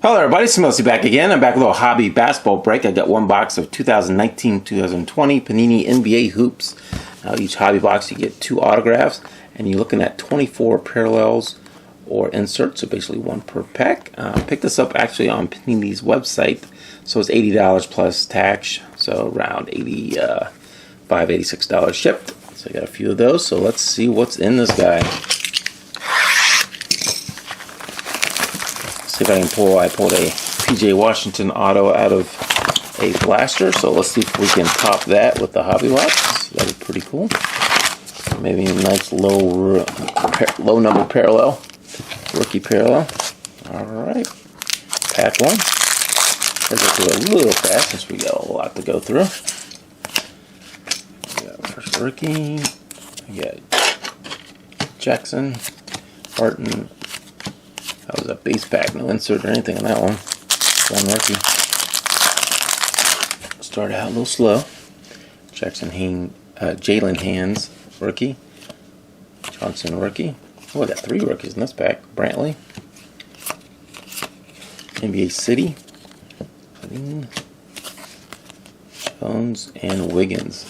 Hello everybody, Smilsy back again. I'm back with a little hobby basketball break. I got one box of 2019-2020 Panini NBA Hoops. Now each hobby box you get 2 autographs, and you're looking at 24 parallels or inserts, so basically 1 per pack. Picked this up actually on Panini's website, so it's $80 plus tax, so around $85, $86 shipped. So I got a few of those, so let's see what's in this guy. See if I can pull. I pulled a PJ Washington auto out of a blaster, so let's see if we can top that with the hobby box. That'd be pretty cool. Maybe a nice low number parallel, rookie parallel. All right, pack 1. Let's go through a little fast since we got a lot to go through. We got first rookie. We got Jackson, Barton. That was a base pack, no insert or anything on that one. 1 rookie. Started out a little slow. Jalen Hands, rookie. Johnson, rookie. Oh, I got 3 rookies in this pack. Brantley. NBA City. Jones and Wiggins.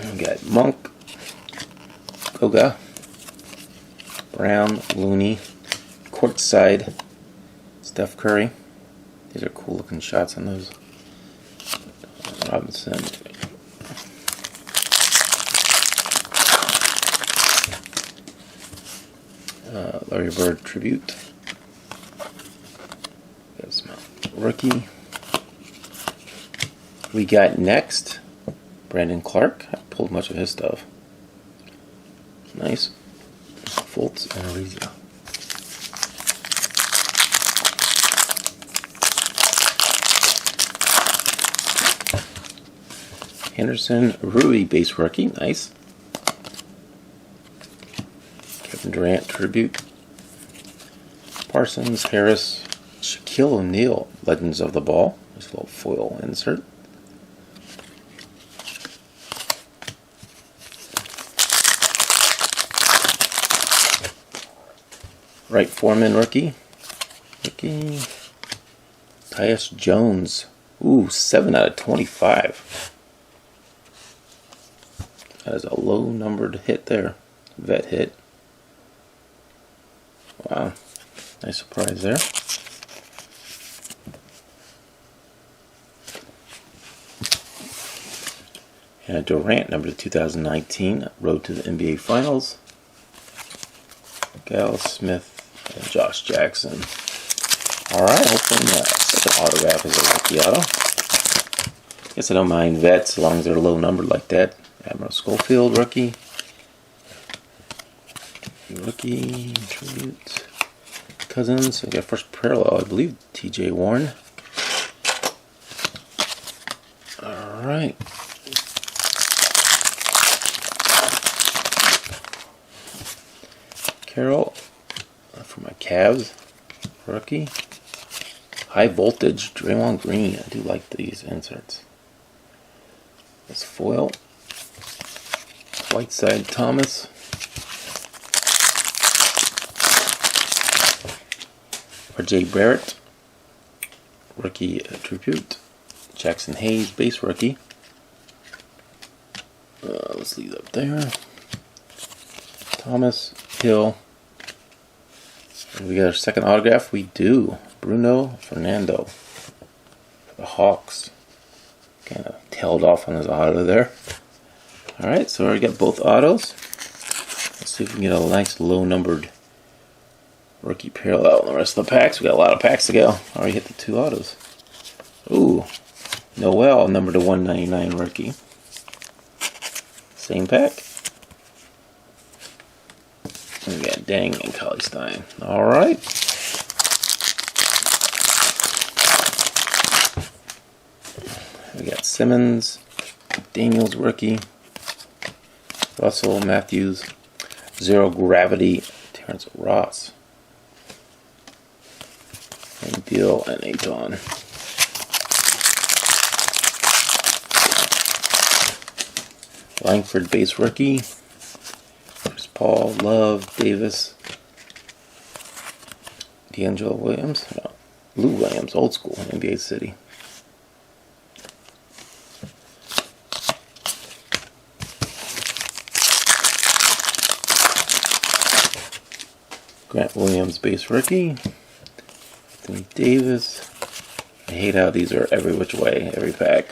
We got Monk. Koga, Brown, Looney, Courtside, Steph Curry. These are cool looking shots on those. Robinson. Larry Bird tribute. That's my rookie. We got next Brandon Clark. I pulled much of his stuff. Nice. Fultz and Ariza. Henderson, Rui base rookie. Nice. Kevin Durant tribute. Parsons, Harris, Shaquille O'Neal, Legends of the Ball. Just a little foil insert. Wright Foreman rookie. Tyus Jones. Ooh, 7 out of 25. That is a low numbered hit there. Vet hit. Wow. Nice surprise there. And Durant, number 2019. Road to the NBA Finals. Gal Smith. And Josh Jackson. Alright, hopefully the second autograph is a rookie auto. Guess I don't mind vets as long as they're low numbered like that. Admiral Schofield, rookie. Rookie, tribute. Cousins, we got first parallel, I believe, TJ Warren. Alright. Carroll. For my Cavs, rookie. High voltage, Draymond Green. I do like these inserts. That's foil. Whiteside Thomas. RJ Barrett, rookie tribute. Jackson Hayes, base rookie. Let's leave it up there. Thomas, Hill. We got our second autograph. We do. Bruno Fernando for the Hawks. Kind of tailed off on his auto there. Alright, so we got both autos. Let's see if we can get a nice low numbered rookie parallel in the rest of the packs. We got a lot of packs to go. Already hit the 2 autos. Ooh. Noel, number to 199 rookie. Same pack. We got Dang and Cauley Stein. Alright. We got Simmons, Daniels rookie, Russell, Matthews, Zero Gravity, Terrence Ross, and Beal and Aton. Langford base rookie. There's Paul, Love, Davis, D'Angelo Williams, no, Lou Williams, old school, NBA City. Grant Williams, base rookie. Anthony Davis. I hate how these are every which way, every pack.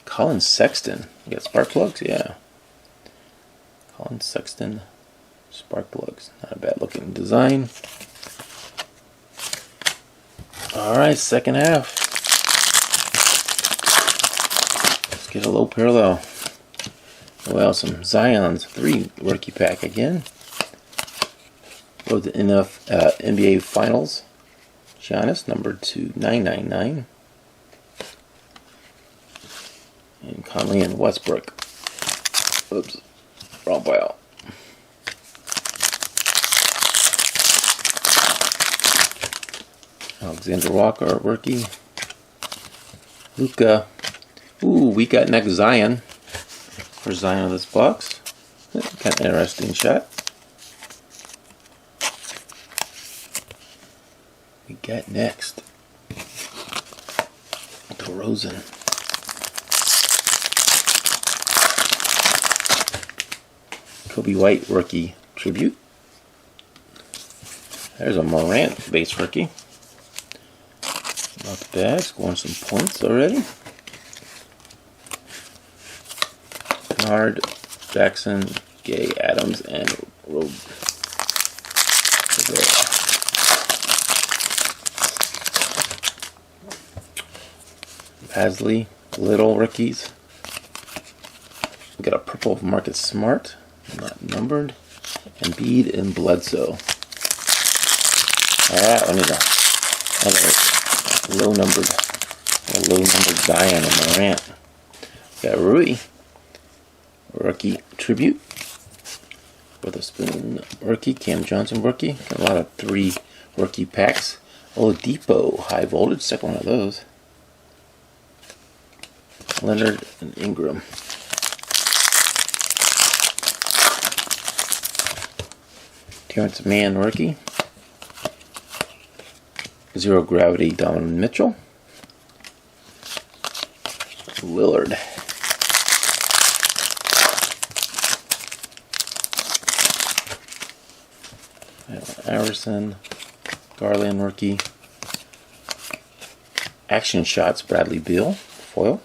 Colin Sexton. You got spark plugs? Yeah. Colin Sexton, spark plugs. Not a bad looking design. Alright, second half. Let's get a low parallel. Well, some Zion's 3 rookie pack again. Go to NBA Finals. Giannis, number 2/999. And Conley and Westbrook. Oops, wrong pile. Alexander Walker, rookie. Luka. Ooh, we got next Zion. First Zion of this box. Got an interesting shot. We got next DeRozan. Kobe White rookie tribute. There's a Morant base rookie. Not bad, scoring some points already. Bernard, Jackson, Gay, Adams, and Robe. Pasley, Little rookies. We got a purple of Marcus Smart, not numbered, and Embiid and Bledsoe. Alright, we need a low numbered Zion and Morant. We got Rui, rookie tribute. Witherspoon rookie, Cam Johnson rookie. Got a lot of 3 rookie packs. Oladipo, high voltage, second one of those. Leonard and Ingram. Terrence Mann rookie. Zero Gravity Donovan Mitchell. Lillard. Iverson. Garland rookie. Action Shots Bradley Beal. Foil.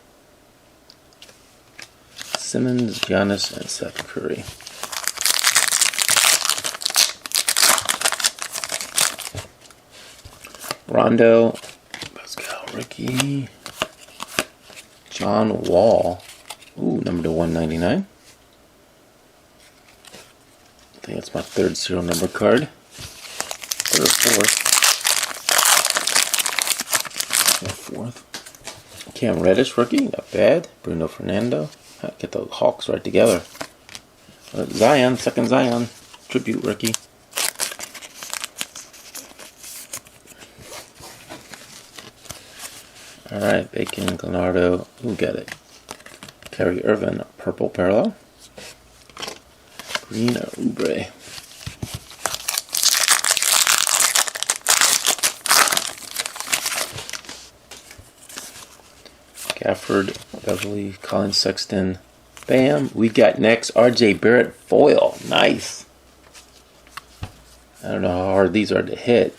Simmons, Giannis, and Seth Curry. Rondo, Pascal rookie. John Wall. Ooh, number to 199. I think that's my 3rd serial number card. 3rd or 4th. Cam Reddish rookie, not bad. Bruno Fernando. Get the Hawks right together. Zion, second Zion, tribute rookie. Alright, Bacon, Glenardo, who got it? Kyrie Irving, purple parallel. Green Oubre. Gafford, Beverly, Colin Sexton. Bam. We got next RJ Barrett foil. Nice. I don't know how hard these are to hit.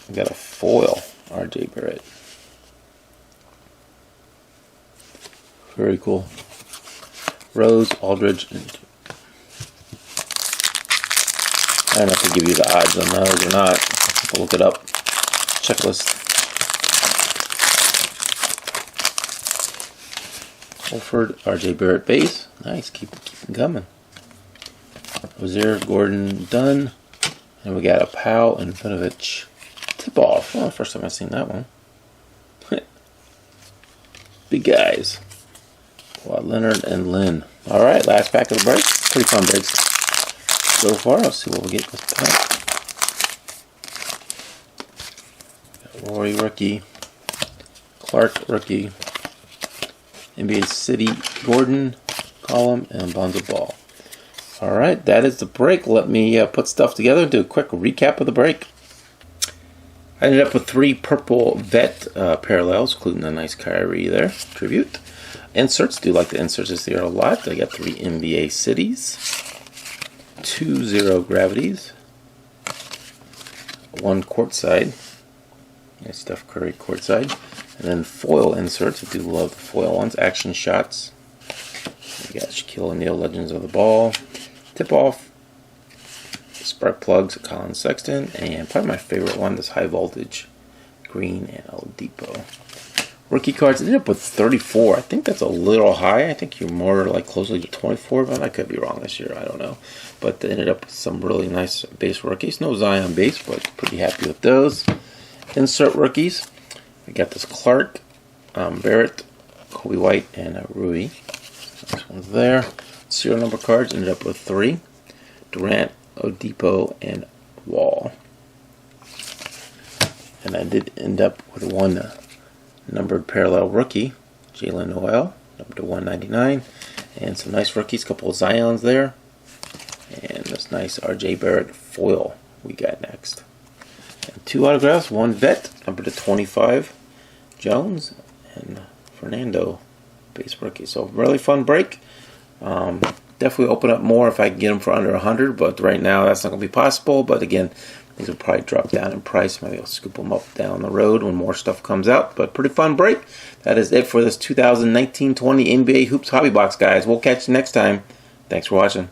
We got a foil RJ Barrett. Very cool. Rose, Aldridge, and I don't have to give you the odds on those or not. We'll look it up. Checklist. Holford, RJ Barrett base. Nice, keep them coming. Rozier, Gordon, Dunn. And we got a Powell and Vinovich tip off. Oh, first time I've seen that one. Big guys. Kawhi Leonard and Lynn. Alright, last pack of the break. Pretty fun breaks so far. Let's see what we get this pack. Rory rookie. Clark rookie. NBA City, Gordon, Column, and Bonzo Ball. Alright, that is the break. Let me put stuff together and do a quick recap of the break. I ended up with 3 purple vet parallels, including a nice Kyrie there, tribute. Inserts, do like the inserts this year a lot. I got 3 NBA cities, 2 zero gravities, 1 courtside, nice Steph Curry courtside, and then foil inserts. I do love the foil ones. Action shots. We got Shaquille O'Neal, Legends of the Ball, tip off, spark plugs, Colin Sexton, and probably my favorite one, this high voltage green and Oladipo. Rookie cards, I ended up with 34. I think that's a little high. I think you're more like closely to 24, but I could be wrong this year. I don't know. But they ended up with some really nice base rookies. No Zion base, but pretty happy with those. Insert rookies. We got this Clark, Barrett, Kobe White, and Rui. This one's there. Serial number cards, ended up with 3. Durant, Oladipo, and Wall. And I did end up with 1 numbered parallel rookie, Jalen Noel, number to 199, and some nice rookies, couple of Zions there, and this nice RJ Barrett foil we got next. And 2 autographs, 1 vet, number to 25, Jones, and Fernando, base rookie. So really fun break. Definitely open up more if I can get them for under 100, but right now that's not going to be possible. But again, these will probably drop down in price. Maybe I'll scoop them up down the road when more stuff comes out. But pretty fun break. That is it for this 2019-20 NBA Hoops Hobby Box, guys. We'll catch you next time. Thanks for watching.